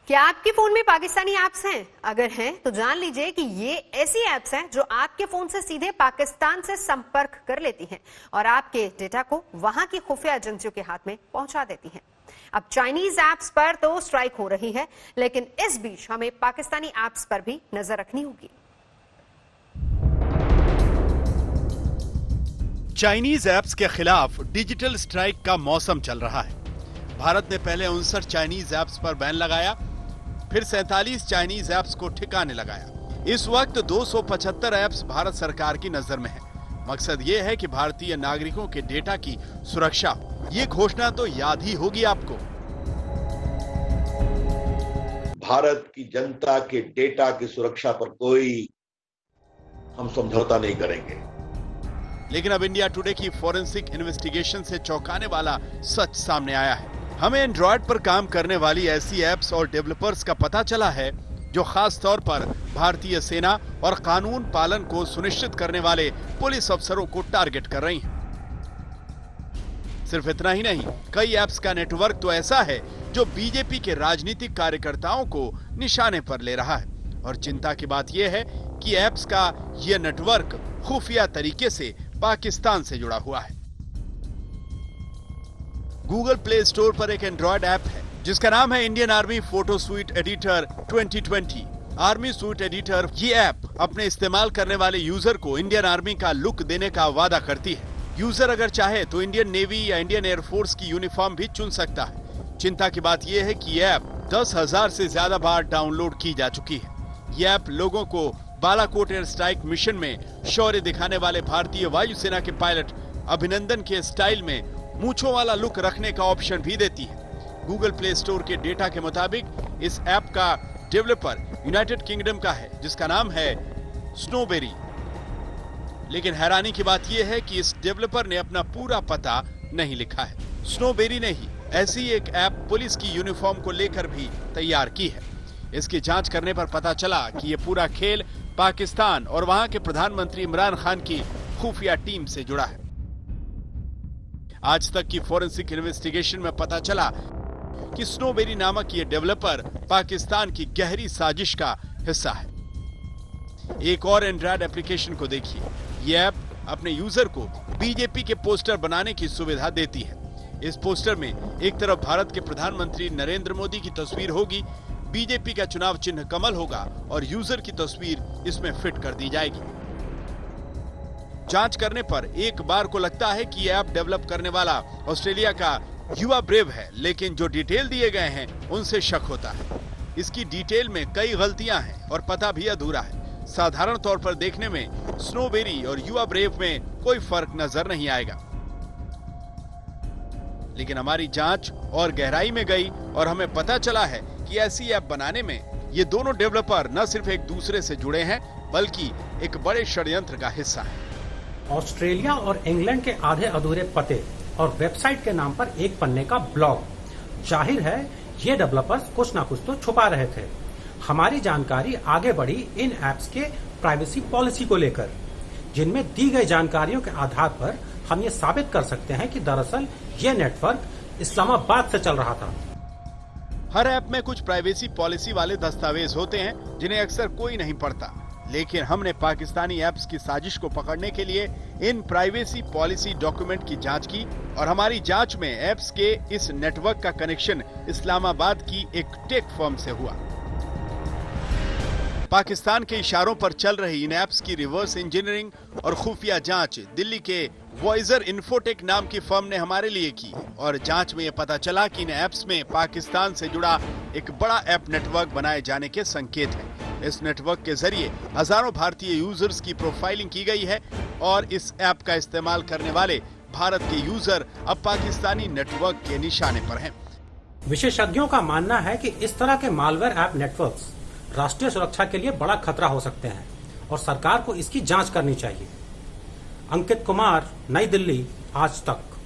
क्या आपके फोन में पाकिस्तानी ऐप्स हैं? अगर हैं तो जान लीजिए कि ये ऐसी ऐप्स हैं जो आपके फोन से सीधे पाकिस्तान से संपर्क कर लेती हैं और आपके डेटा को वहां की खुफिया एजेंसियों के हाथ में पहुंचा देती हैं। अब चाइनीज ऐप्स पर तो स्ट्राइक हो रही है, लेकिन इस बीच हमें पाकिस्तानी ऐप्स पर भी नजर रखनी होगी। चाइनीज ऐप्स के खिलाफ डिजिटल स्ट्राइक का मौसम चल रहा है। भारत ने पहले 59 चाइनीज ऐप्स पर बैन लगाया, फिर 47 चाइनीज ऐप्स को ठिकाने लगाया। इस वक्त 275 ऐप्स भारत सरकार की नजर में है। मकसद ये है कि भारतीय नागरिकों के डेटा की सुरक्षा हो। ये घोषणा तो याद ही होगी आपको। भारत की जनता के डेटा की सुरक्षा पर कोई हम समझौता नहीं करेंगे। लेकिन अब इंडिया टुडे की फॉरेंसिक इन्वेस्टिगेशन से चौंकाने वाला सच सामने आया है। हमें एंड्रॉयड पर काम करने वाली ऐसी ऐप्स और डेवलपर्स का पता चला है जो खास तौर पर भारतीय सेना और कानून पालन को सुनिश्चित करने वाले पुलिस अफसरों को टारगेट कर रही हैं। सिर्फ इतना ही नहीं, कई ऐप्स का नेटवर्क तो ऐसा है जो बीजेपी के राजनीतिक कार्यकर्ताओं को निशाने पर ले रहा है। और चिंता की बात यह है कि ऐप्स का यह नेटवर्क खुफिया तरीके से पाकिस्तान से जुड़ा हुआ है। गूगल प्ले स्टोर पर एक एंड्रॉयड ऐप है जिसका नाम है Indian army photo sweet editor 2020। Army sweet editor ये ऐप अपने इस्तेमाल करने वाले यूजर को इंडियन आर्मी का लुक देने का वादा करती है। यूजर अगर चाहे तो इंडियन नेवी या इंडियन एयरफोर्स की यूनिफॉर्म भी चुन सकता है। चिंता की बात यह है कि ये ऐप 10,000 से ज्यादा बार डाउनलोड की जा चुकी है। ये ऐप लोगों को बालाकोट एयर स्ट्राइक मिशन में शौर्य दिखाने वाले भारतीय वायुसेना के पायलट अभिनंदन के स्टाइल में मूंछों वाला लुक रखने का ऑप्शन भी देती है। गूगल प्ले स्टोर के डेटा के मुताबिक इस ऐप का डेवलपर यूनाइटेड किंगडम का है जिसका नाम है स्नोबेरी। लेकिन हैरानी की बात यह है कि इस डेवलपर ने अपना पूरा पता नहीं लिखा है। स्नोबेरी ने ही ऐसी एक ऐप पुलिस की यूनिफॉर्म को लेकर भी तैयार की है। इसकी जांच करने पर पता चला कि यह पूरा खेल पाकिस्तान और वहां के प्रधानमंत्री इमरान खान की खुफिया टीम से जुड़ा है। आज तक की फॉरेंसिक इन्वेस्टिगेशन में पता चला कि स्नोबेरी नामक ये डेवलपर पाकिस्तान की गहरी साजिश का हिस्सा है। एक और एंड्रॉयड एप्लीकेशन को देखिए। यह ऐप अपने यूजर को बीजेपी के पोस्टर बनाने की सुविधा देती है। इस पोस्टर में एक तरफ भारत के प्रधानमंत्री नरेंद्र मोदी की तस्वीर होगी, बीजेपी का चुनाव चिन्ह कमल होगा और यूजर की तस्वीर इसमें फिट कर दी जाएगी। जांच करने पर एक बार को लगता है कि यह ऐप डेवलप करने वाला ऑस्ट्रेलिया का युवा ब्रेव है, लेकिन जो डिटेल दिए गए हैं उनसे शक होता है। इसकी डिटेल में कई गलतियां हैं और पता भी अधूरा है। साधारण तौर पर देखने में स्नोबेरी और युवा ब्रेव में कोई फर्क नजर नहीं आएगा, लेकिन हमारी जांच और गहराई में गई और हमें पता चला है कि ऐसी ऐप बनाने में ये दोनों डेवलपर न सिर्फ एक दूसरे से जुड़े हैं बल्कि एक बड़े षड्यंत्र का हिस्सा है। ऑस्ट्रेलिया और इंग्लैंड के आधे अधूरे पते और वेबसाइट के नाम पर एक पन्ने का ब्लॉग। जाहिर है ये डेवलपर्स कुछ ना कुछ तो छुपा रहे थे। हमारी जानकारी आगे बढ़ी इन ऐप्स के प्राइवेसी पॉलिसी को लेकर, जिनमें दी गई जानकारियों के आधार पर हम ये साबित कर सकते हैं कि दरअसल ये नेटवर्क इस्लामाबाद से चल रहा था। हर ऐप में कुछ प्राइवेसी पॉलिसी वाले दस्तावेज होते हैं जिन्हें अक्सर कोई नहीं पढ़ता, लेकिन हमने पाकिस्तानी ऐप्स की साजिश को पकड़ने के लिए इन प्राइवेसी पॉलिसी डॉक्यूमेंट की जांच की और हमारी जांच में ऐप्स के इस नेटवर्क का कनेक्शन इस्लामाबाद की एक टेक फर्म से हुआ। पाकिस्तान के इशारों पर चल रही इन ऐप्स की रिवर्स इंजीनियरिंग और खुफिया जांच दिल्ली के वॉइजर इन्फोटेक नाम की फर्म ने हमारे लिए की और जांच में यह पता चला कि इन ऐप्स में पाकिस्तान से जुड़ा एक बड़ा ऐप नेटवर्क बनाए जाने के संकेत हैं। इस नेटवर्क के जरिए हजारों भारतीय यूजर्स की प्रोफाइलिंग की गई है और इस ऐप का इस्तेमाल करने वाले भारत के यूजर अब पाकिस्तानी नेटवर्क के निशाने पर हैं। विशेषज्ञों का मानना है कि इस तरह के मालवेयर ऐप नेटवर्क्स राष्ट्रीय सुरक्षा के लिए बड़ा खतरा हो सकते हैं और सरकार को इसकी जांच करनी चाहिए। अंकित कुमार, नई दिल्ली, आज तक।